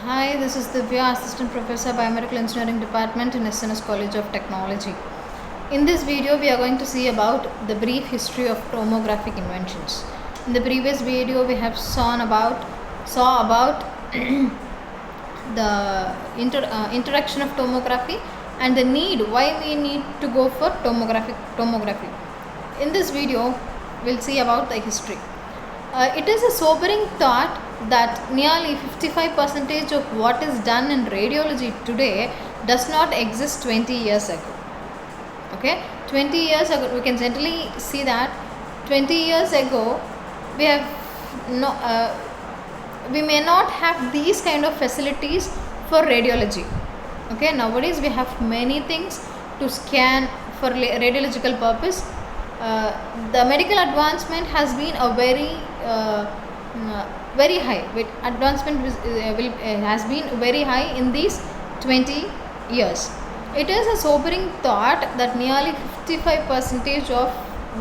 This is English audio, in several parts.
Hi, this is Divya, Assistant Professor, Biomedical Engineering Department in SNS College of Technology. In this video, we are going to see about the brief history of tomographic inventions. In the previous video, we have saw about the introduction of tomography and the need why we need to go for tomography. In this video, we'll see about the history. It is a sobering thought that nearly 55% of what is done in radiology today does not exist 20 years ago. Okay, 20 years ago, we can generally see that 20 years ago we have we may not have these kind of facilities for radiology. Okay, nowadays we have many things to scan for radiological purpose. The medical advancement has been a very high. Advancement has been very high in these 20 years. It is a sobering thought that nearly 55% of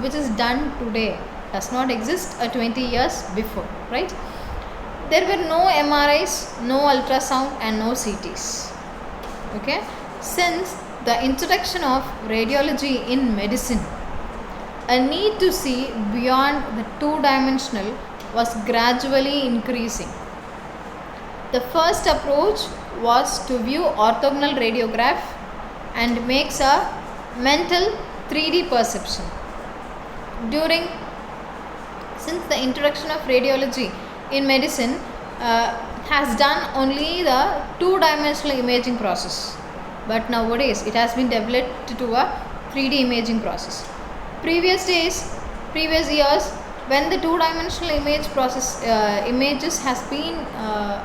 which is done today does not exist 20 years before, right? There were no MRIs, no ultrasound and no CTs. Okay, since the introduction of radiology in medicine, a need to see beyond the two-dimensional was gradually increasing. The first approach was to view orthogonal radiograph and makes a mental 3D perception. Since the introduction of radiology in medicine has done only the two-dimensional imaging process, but nowadays it has been developed to a 3D imaging process. Previous years, when the two-dimensional images has been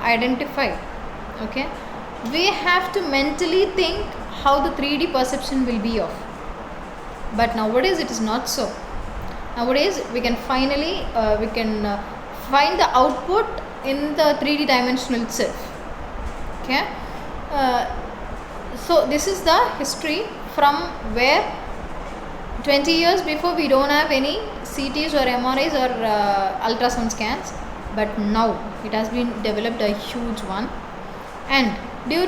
identified, okay, we have to mentally think how the 3D perception will be of. But nowadays it is not so. Nowadays we can find the output in the 3D dimensional itself. Okay, so this is the history from where 20 years before we don't have any CTs or MRIs or ultrasound scans, but now it has been developed a huge one. And when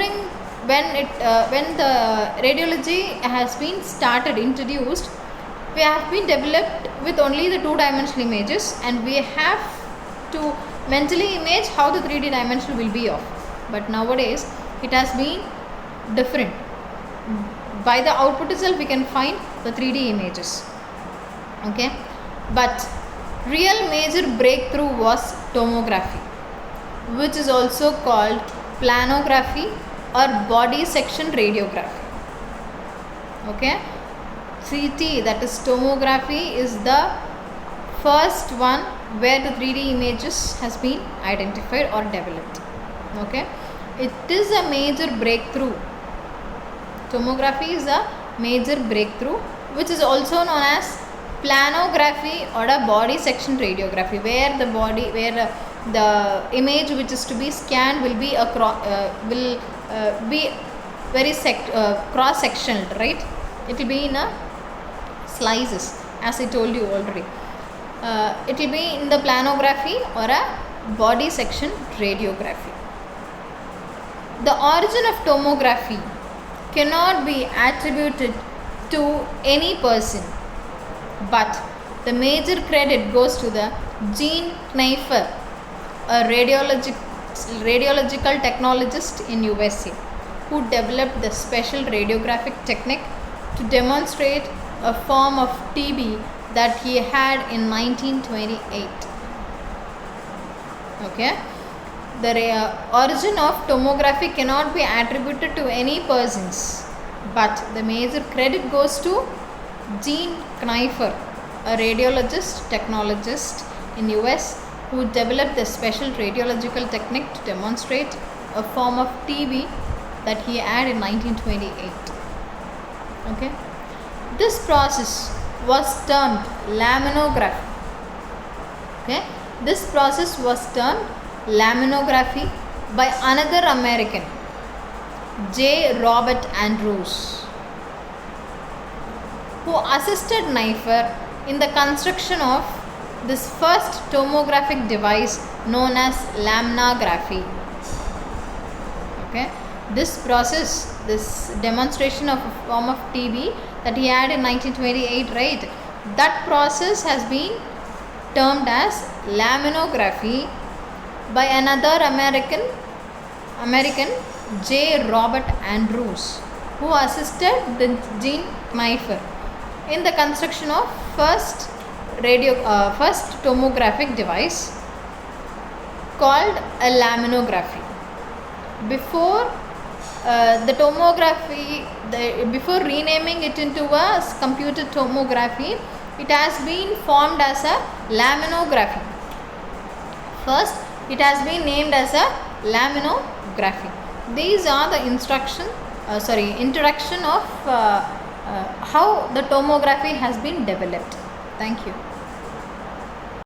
the radiology has been introduced, we have been developed with only the two-dimensional images, and we have to mentally image how the 3D dimension will be of. But nowadays it has been different. By the output itself we can find the 3D images. Okay, but real major breakthrough was tomography, which is also called planography or body section radiography. Okay, CT, that is tomography, is the first one where the 3D images has been identified or developed. Okay, it is a major breakthrough. Tomography is a major breakthrough, which is also known as planography or a body section radiography, where the image which is to be scanned will be very cross sectional, right? It will be in a slices, as I told you already. It will be in the planography or a body section radiography. The origin of tomography cannot be attributed to any person, but the major credit goes to the Jean Kneifer, a radiological technologist in USA, who developed the special radiographic technique to demonstrate a form of TB that he had in 1928. Okay, the origin of tomography cannot be attributed to any persons, but the major credit goes to Jean Kneifer, a radiologist technologist in US, who developed the special radiological technique to demonstrate a form of TB that he had in 1928. Okay, this process was termed laminography. Okay, this process was termed laminography by another American, J. Robert Andrews, who assisted Kneifer in the construction of this first tomographic device known as laminography. Okay, this process, this demonstration of a form of TB that he had in 1928, right, that process has been termed as laminography by another American J. Robert Andrews, who assisted the Jean Knifer in the construction of first tomographic device called a laminography. Before the tomography, before renaming it into a computer tomography, it has been formed as a laminography. First, it has been named as a laminography. These are the introduction of how the tomography has been developed. Thank you.